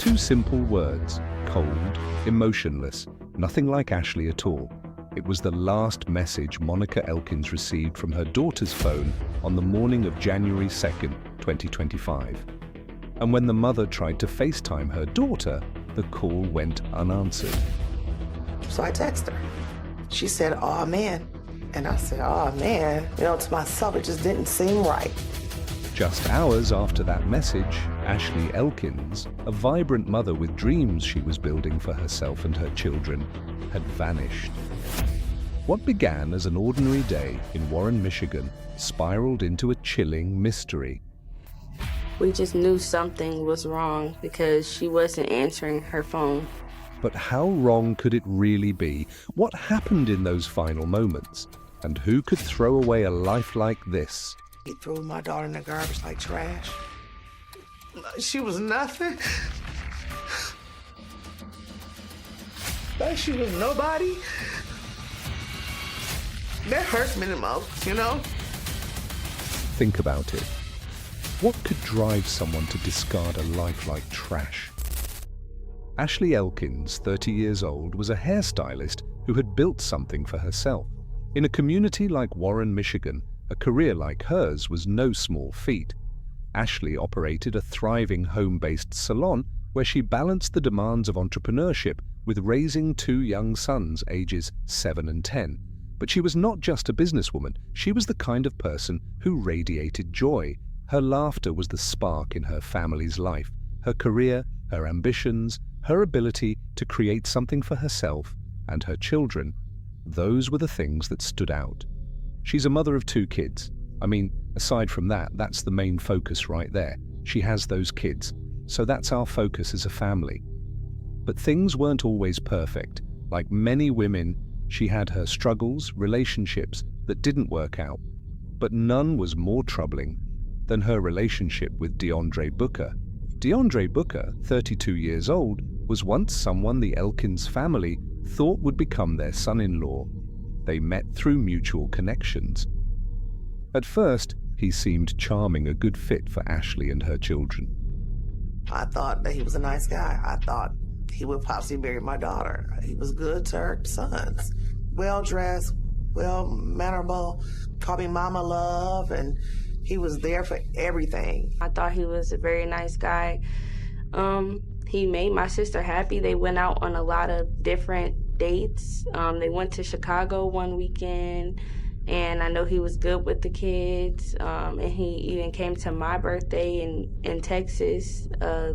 Two simple words, cold, emotionless, nothing like Ashley at all. It was the last message Monica Elkins received from her daughter's phone on the morning of January 2nd, 2025. And when the mother tried to FaceTime her daughter, the call went unanswered. So I texted her. She said, "Oh man." And I said, "Oh man." To myself, it just didn't seem right. Just hours after that message, Ashley Elkins, a vibrant mother with dreams she was building for herself and her children, had vanished. What began as an ordinary day in Warren, Michigan, spiraled into a chilling mystery. We just knew something was wrong because she wasn't answering her phone. But how wrong could it really be? What happened in those final moments? And who could throw away a life like this? He threw my daughter in the garbage like trash. She was nothing. Like she was nobody. That hurts me the most, Think about it. What could drive someone to discard a life like trash? Ashley Elkins, 30 years old, was a hairstylist who had built something for herself. In a community like Warren, Michigan, a career like hers was no small feat. Ashley operated a thriving home-based salon where she balanced the demands of entrepreneurship with raising two young sons, ages 7 and 10. But she was not just a businesswoman, she was the kind of person who radiated joy. Her laughter was the spark in her family's life. Her career, her ambitions, her ability to create something for herself and her children, those were the things that stood out. She's a mother of 2 kids. Aside from that, that's the main focus right there. She has those kids, so that's our focus as a family. But things weren't always perfect. Like many women, she had her struggles, relationships that didn't work out. But none was more troubling than her relationship with DeAndre Booker. DeAndre Booker, 32 years old, was once someone the Elkins family thought would become their son-in-law. They met through mutual connections. At first, he seemed charming, a good fit for Ashley and her children. I thought that he was a nice guy. I thought he would possibly marry my daughter. He was good to her sons. Well-dressed, well-mannerable, called me Mama Love, and he was there for everything. I thought he was a very nice guy. He made my sister happy. They went out on a lot of different dates. They went to Chicago one weekend, and I know he was good with the kids. And he even came to my birthday in Texas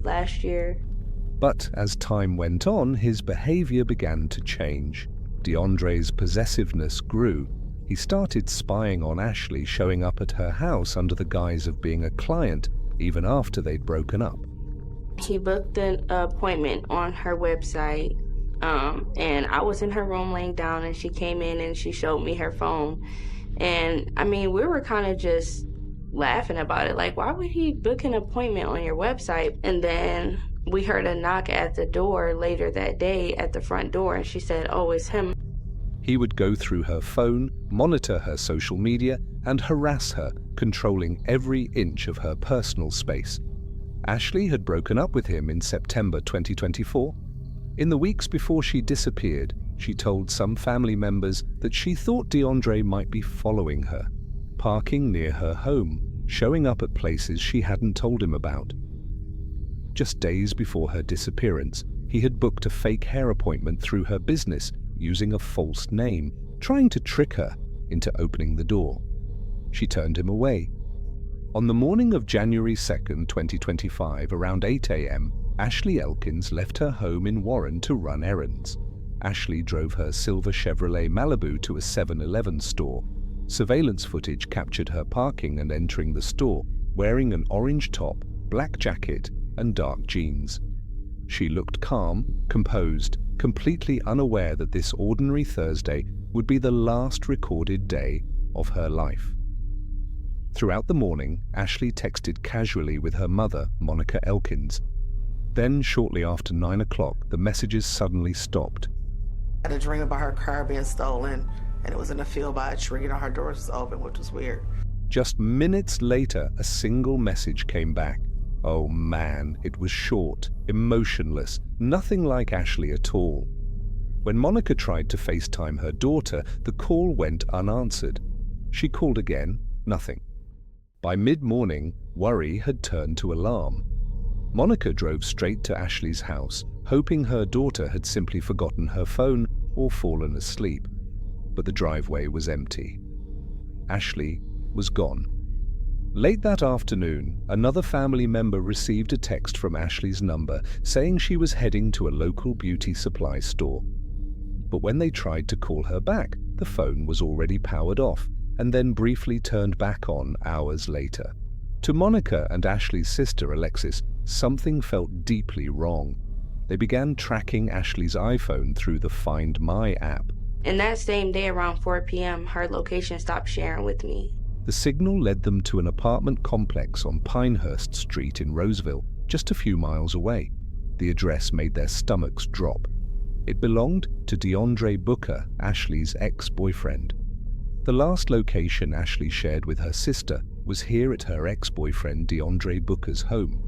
last year. But as time went on, his behavior began to change. DeAndre's possessiveness grew. He started spying on Ashley, showing up at her house under the guise of being a client, even after they'd broken up. He booked an appointment on her website, and I was in her room laying down, and she came in and she showed me her phone. And we were kind of just laughing about it, like, why would he book an appointment on your website? And then we heard a knock at the door later that day at the front door, and she said, "Oh, it's him." He would go through her phone, monitor her social media, and harass her, controlling every inch of her personal space. Ashley had broken up with him in September 2024. In the weeks before she disappeared, she told some family members that she thought DeAndre might be following her, parking near her home, showing up at places she hadn't told him about. Just days before her disappearance, he had booked a fake hair appointment through her business using a false name, trying to trick her into opening the door. She turned him away. On the morning of January 2nd, 2025, around 8 a.m., Ashley Elkins left her home in Warren to run errands. Ashley drove her silver Chevrolet Malibu to a 7-Eleven store. Surveillance footage captured her parking and entering the store, wearing an orange top, black jacket, and dark jeans. She looked calm, composed, completely unaware that this ordinary Thursday would be the last recorded day of her life. Throughout the morning, Ashley texted casually with her mother, Monica Elkins. Then, shortly after 9 o'clock, the messages suddenly stopped. I had a dream about her car being stolen, and it was in a field by a tree, and her doors was open, which was weird. Just minutes later, a single message came back. Oh man, it was short, emotionless, nothing like Ashley at all. When Monica tried to FaceTime her daughter, the call went unanswered. She called again, nothing. By mid-morning, worry had turned to alarm. Monica drove straight to Ashley's house, hoping her daughter had simply forgotten her phone or fallen asleep. But the driveway was empty. Ashley was gone. Late that afternoon, another family member received a text from Ashley's number saying she was heading to a local beauty supply store. But when they tried to call her back, the phone was already powered off and then briefly turned back on hours later. To Monica and Ashley's sister Alexis, something felt deeply wrong. They began tracking Ashley's iPhone through the Find My app. And that same day around 4 p.m., her location stopped sharing with me. The signal led them to an apartment complex on Pinehurst Street in Roseville, just a few miles away. The address made their stomachs drop. It belonged to DeAndre Booker, Ashley's ex-boyfriend. The last location Ashley shared with her sister was here at her ex-boyfriend DeAndre Booker's home.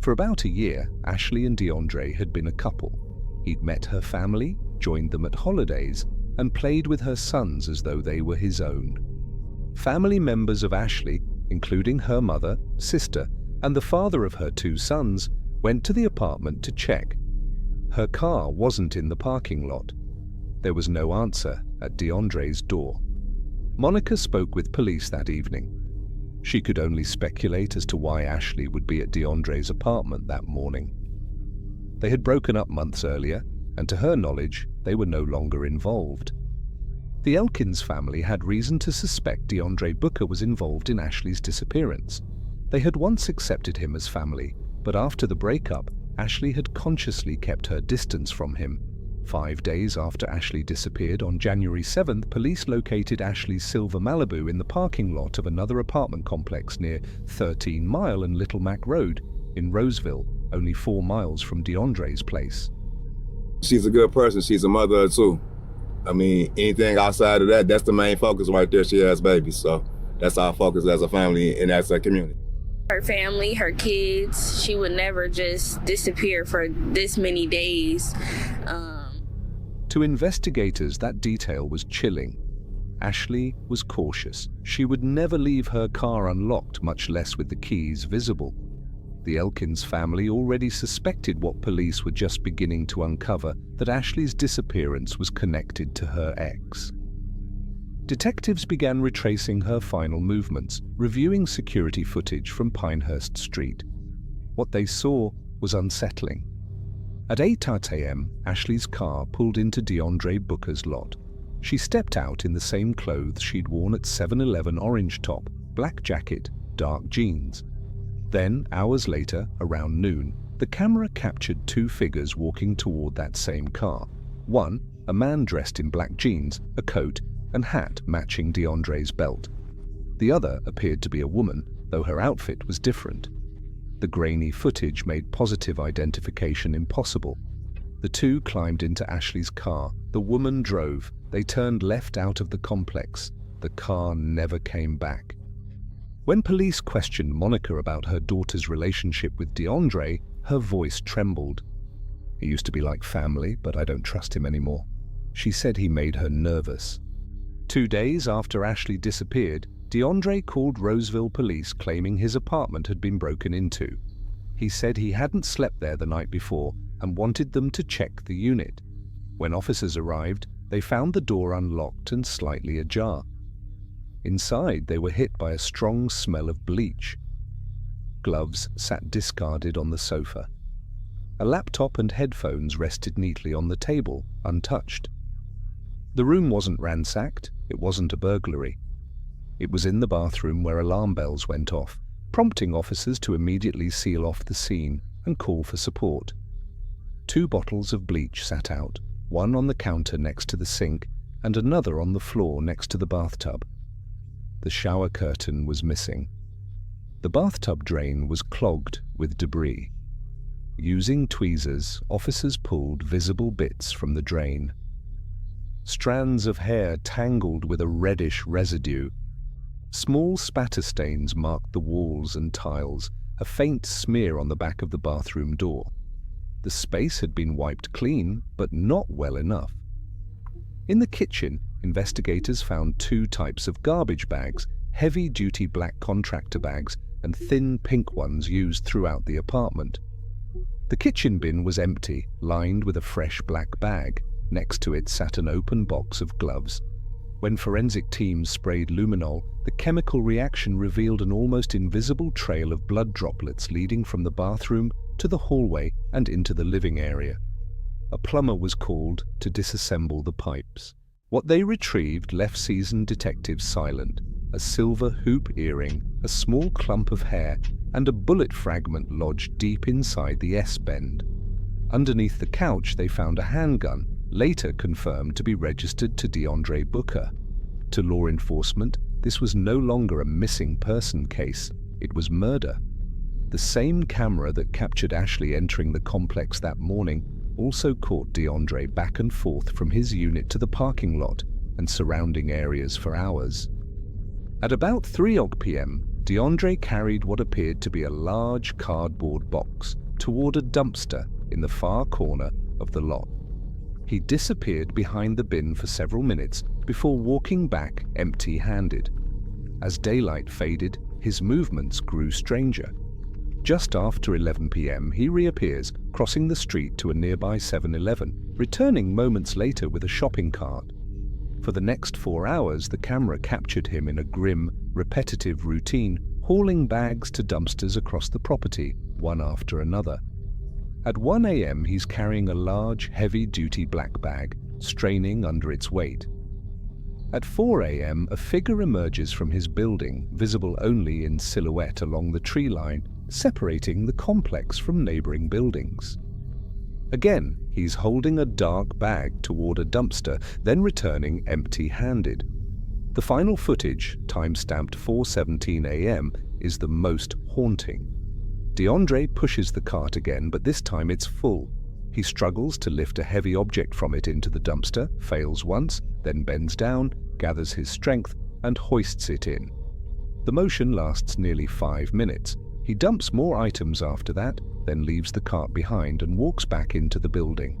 For about a year, Ashley and DeAndre had been a couple. He'd met her family, joined them at holidays, and played with her sons as though they were his own. Family members of Ashley, including her mother, sister, and the father of her 2 sons, went to the apartment to check. Her car wasn't in the parking lot. There was no answer at DeAndre's door. Monica spoke with police that evening. She could only speculate as to why Ashley would be at DeAndre's apartment that morning. They had broken up months earlier, and to her knowledge, they were no longer involved. The Elkins family had reason to suspect DeAndre Booker was involved in Ashley's disappearance. They had once accepted him as family, but after the breakup, Ashley had consciously kept her distance from him. 5 days after Ashley disappeared, on January 7th, police located Ashley's silver Malibu in the parking lot of another apartment complex near 13 Mile and Little Mac Road in Roseville, only 4 miles from DeAndre's place. She's a good person. She's a mother too. I mean, anything outside of that, that's the main focus right there. She has babies, so that's our focus as a family and as a community. Her family, her kids, she would never just disappear for this many days. To investigators, that detail was chilling. Ashley was cautious. She would never leave her car unlocked, much less with the keys visible. The Elkins family already suspected what police were just beginning to uncover, that Ashley's disappearance was connected to her ex. Detectives began retracing her final movements, reviewing security footage from Pinehurst Street. What they saw was unsettling. At 8 a.m., Ashley's car pulled into DeAndre Booker's lot. She stepped out in the same clothes she'd worn at 7-Eleven: orange top, black jacket, dark jeans. Then, hours later, around noon, the camera captured 2 figures walking toward that same car. One, a man dressed in black jeans, a coat, and hat matching DeAndre's belt. The other appeared to be a woman, though her outfit was different. The grainy footage made positive identification impossible. The 2 climbed into Ashley's car. The woman drove. They turned left out of the complex. The car never came back. When police questioned Monica about her daughter's relationship with DeAndre, her voice trembled. "He used to be like family, but I don't trust him anymore." She said he made her nervous. 2 days after Ashley disappeared, DeAndre called Roseville police claiming his apartment had been broken into. He said he hadn't slept there the night before and wanted them to check the unit. When officers arrived, they found the door unlocked and slightly ajar. Inside, they were hit by a strong smell of bleach. Gloves sat discarded on the sofa. A laptop and headphones rested neatly on the table, untouched. The room wasn't ransacked. It wasn't a burglary. It was in the bathroom where alarm bells went off, prompting officers to immediately seal off the scene and call for support. 2 bottles of bleach sat out, one on the counter next to the sink and another on the floor next to the bathtub. The shower curtain was missing. The bathtub drain was clogged with debris. Using tweezers, officers pulled visible bits from the drain. Strands of hair tangled with a reddish residue. Small spatter stains marked the walls and tiles, a faint smear on the back of the bathroom door. The space had been wiped clean, but not well enough. In the kitchen, investigators found 2 types of garbage bags, heavy-duty black contractor bags and thin pink ones used throughout the apartment. The kitchen bin was empty, lined with a fresh black bag. Next to it sat an open box of gloves. When forensic teams sprayed luminol, the chemical reaction revealed an almost invisible trail of blood droplets leading from the bathroom to the hallway and into the living area. A plumber was called to disassemble the pipes. What they retrieved left seasoned detectives silent: a silver hoop earring, a small clump of hair, and a bullet fragment lodged deep inside the S-bend. Underneath the couch they found a handgun, later confirmed to be registered to DeAndre Booker. To law enforcement, this was no longer a missing person case, it was murder. The same camera that captured Ashley entering the complex that morning also caught DeAndre back and forth from his unit to the parking lot and surrounding areas for hours. At about 3 p.m, DeAndre carried what appeared to be a large cardboard box toward a dumpster in the far corner of the lot. He disappeared behind the bin for several minutes before walking back empty-handed. As daylight faded, his movements grew stranger. Just after 11 p.m, he reappears, crossing the street to a nearby 7-Eleven, returning moments later with a shopping cart. For the next 4 hours, the camera captured him in a grim, repetitive routine, hauling bags to dumpsters across the property, one after another. At 1 a.m, he's carrying a large, heavy-duty black bag, straining under its weight. At 4 a.m, a figure emerges from his building, visible only in silhouette along the tree line, separating the complex from neighboring buildings. Again, he's holding a dark bag toward a dumpster, then returning empty-handed. The final footage, time-stamped 4:17 a.m, is the most haunting. DeAndre pushes the cart again, but this time it's full. He struggles to lift a heavy object from it into the dumpster, fails once, then bends down, gathers his strength, and hoists it in. The motion lasts nearly 5 minutes. He dumps more items after that, then leaves the cart behind and walks back into the building.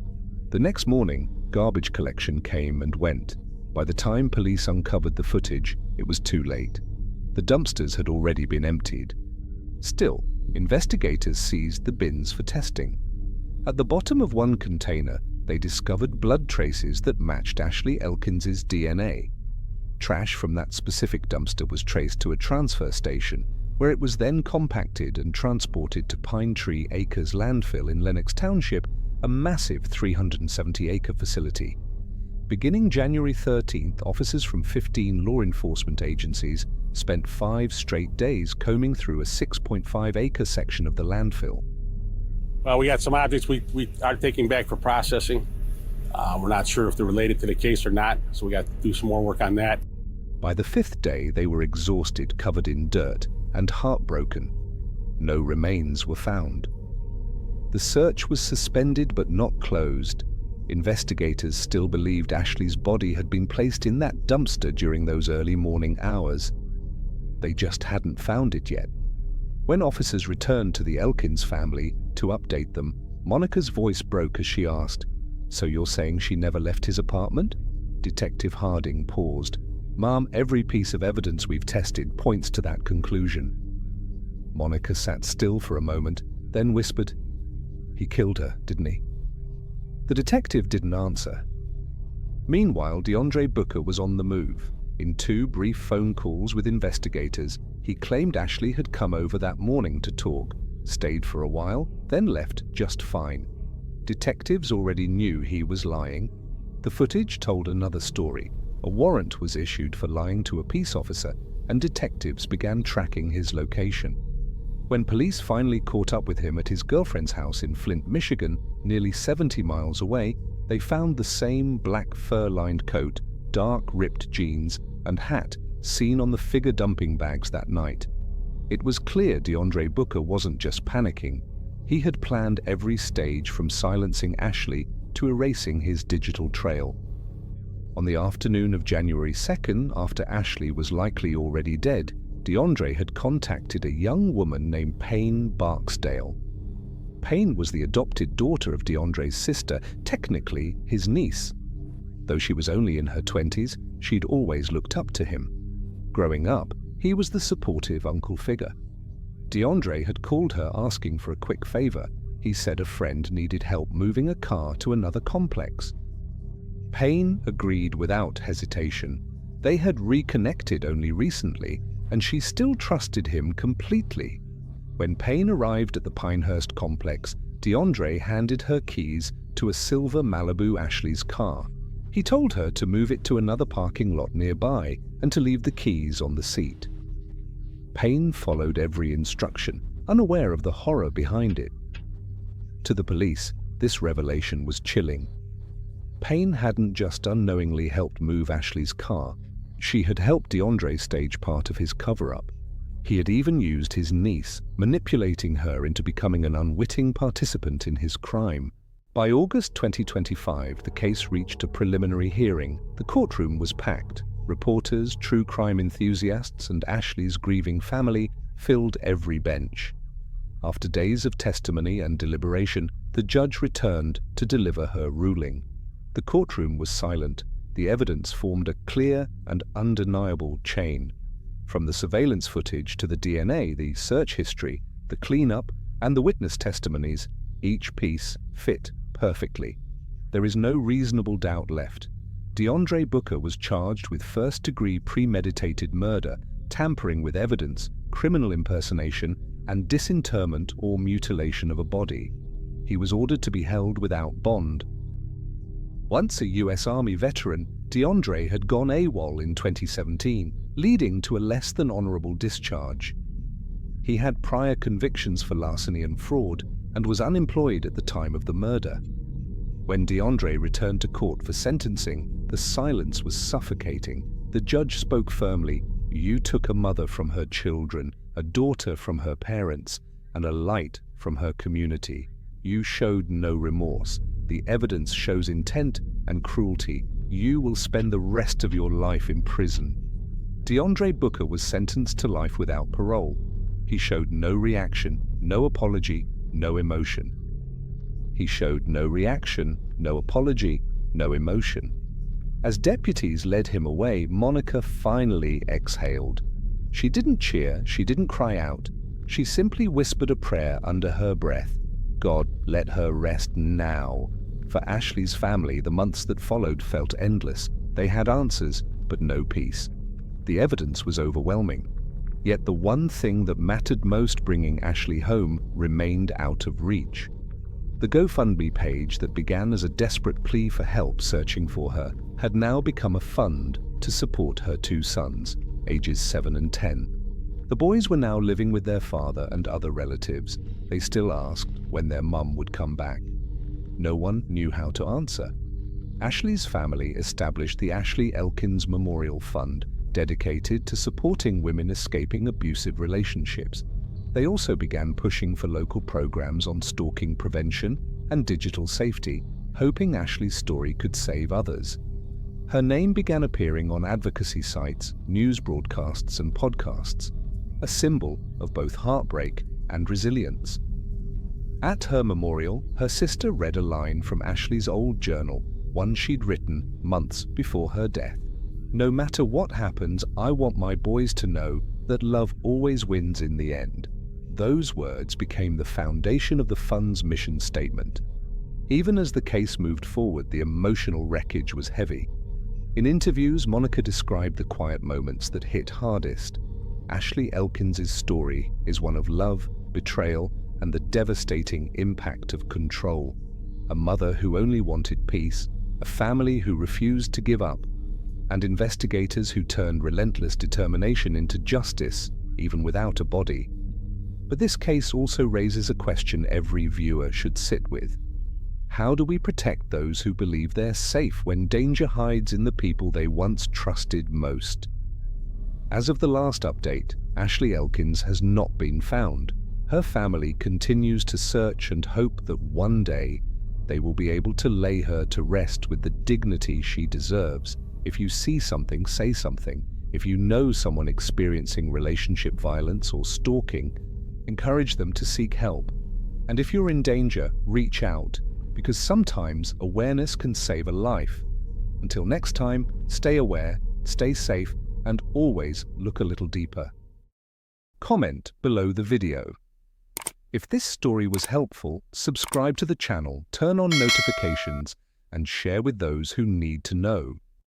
The next morning, garbage collection came and went. By the time police uncovered the footage, it was too late. The dumpsters had already been emptied. Still, investigators seized the bins for testing. At the bottom of one container, they discovered blood traces that matched Ashley Elkins' DNA. Trash from that specific dumpster was traced to a transfer station, where it was then compacted and transported to Pine Tree Acres Landfill in Lenox Township, a massive 370-acre facility. Beginning January 13th, officers from 15 law enforcement agencies spent 5 straight days combing through a 6.5-acre section of the landfill. Well, we got some objects we are taking back for processing. We're not sure if they're related to the case or not, so we got to do some more work on that. By the 5th day, they were exhausted, covered in dirt, and heartbroken. No remains were found. The search was suspended but not closed. Investigators still believed Ashley's body had been placed in that dumpster during those early morning hours. They just hadn't found it yet. When officers returned to the Elkins family to update them, Monica's voice broke as she asked, "So you're saying she never left his apartment?" Detective Harding paused. "Ma'am, every piece of evidence we've tested points to that conclusion." Monica sat still for a moment, then whispered, "He killed her, didn't he?" The detective didn't answer. Meanwhile, DeAndre Booker was on the move. In 2 brief phone calls with investigators, he claimed Ashley had come over that morning to talk, stayed for a while, then left just fine. Detectives already knew he was lying. The footage told another story. A warrant was issued for lying to a peace officer, and detectives began tracking his location. When police finally caught up with him at his girlfriend's house in Flint, Michigan, nearly 70 miles away, they found the same black fur-lined coat, dark ripped jeans, and hat seen on the figure dumping bags that night. It was clear DeAndre Booker wasn't just panicking. He had planned every stage from silencing Ashley to erasing his digital trail. On the afternoon of January 2nd, after Ashley was likely already dead, DeAndre had contacted a young woman named Payne Barksdale. Payne was the adopted daughter of DeAndre's sister, technically his niece. Though she was only in her 20s, she'd always looked up to him. Growing up, he was the supportive uncle figure. DeAndre had called her asking for a quick favor. He said a friend needed help moving a car to another complex. Payne agreed without hesitation. They had reconnected only recently, and she still trusted him completely. When Payne arrived at the Pinehurst complex, DeAndre handed her keys to a silver Malibu Ashley's car. He told her to move it to another parking lot nearby and to leave the keys on the seat. Payne followed every instruction, unaware of the horror behind it. To the police, this revelation was chilling. Payne hadn't just unknowingly helped move Ashley's car. She had helped DeAndre stage part of his cover-up. He had even used his niece, manipulating her into becoming an unwitting participant in his crime. By August 2025, the case reached a preliminary hearing. The courtroom was packed. Reporters, true crime enthusiasts, and Ashley's grieving family filled every bench. After days of testimony and deliberation, the judge returned to deliver her ruling. The courtroom was silent. The evidence formed a clear and undeniable chain. From the surveillance footage to the DNA, the search history, the cleanup, and the witness testimonies, each piece fit perfectly. There is no reasonable doubt left. DeAndre Booker was charged with first-degree premeditated murder, tampering with evidence, criminal impersonation, and disinterment or mutilation of a body. He was ordered to be held without bond. Once a U.S. Army veteran, DeAndre had gone AWOL in 2017, leading to a less than honorable discharge. He had prior convictions for larceny and fraud and was unemployed at the time of the murder. When DeAndre returned to court for sentencing, the silence was suffocating. The judge spoke firmly. "You took a mother from her children, a daughter from her parents, and a light from her community. You showed no remorse. The evidence shows intent and cruelty. You will spend the rest of your life in prison." DeAndre Booker was sentenced to life without parole. He showed no reaction, no apology, no emotion. He showed no reaction, no apology, no emotion. As deputies led him away, Monica finally exhaled. She didn't cheer, she didn't cry out. She simply whispered a prayer under her breath. God, let her rest now. For Ashley's family, the months that followed felt endless. They had answers, but no peace. The evidence was overwhelming. Yet the one thing that mattered most, bringing Ashley home, remained out of reach. The GoFundMe page that began as a desperate plea for help searching for her had now become a fund to support her two sons, ages 7 and 10. The boys were now living with their father and other relatives. They still asked when their mum would come back. No one knew how to answer. Ashley's family established the Ashley Elkins Memorial Fund, dedicated to supporting women escaping abusive relationships. They also began pushing for local programs on stalking prevention and digital safety, hoping Ashley's story could save others. Her name began appearing on advocacy sites, news broadcasts, and podcasts, a symbol of both heartbreak and resilience. At her memorial, her sister read a line from Ashley's old journal, one she'd written months before her death. "No matter what happens, I want my boys to know that love always wins in the end." Those words became the foundation of the fund's mission statement. Even as the case moved forward, the emotional wreckage was heavy. In interviews, Monica described the quiet moments that hit hardest. Ashley Elkins' story is one of love, betrayal, and the devastating impact of control. A mother who only wanted peace, a family who refused to give up, and investigators who turned relentless determination into justice, even without a body. But this case also raises a question every viewer should sit with. How do we protect those who believe they're safe when danger hides in the people they once trusted most? As of the last update, Ashley Elkins has not been found. Her family continues to search and hope that one day they will be able to lay her to rest with the dignity she deserves. If you see something, say something. If you know someone experiencing relationship violence or stalking, encourage them to seek help. And if you're in danger, reach out, because sometimes awareness can save a life. Until next time, stay aware, stay safe, and always look a little deeper. Comment below the video. If this story was helpful, subscribe to the channel, turn on notifications, and share with those who need to know.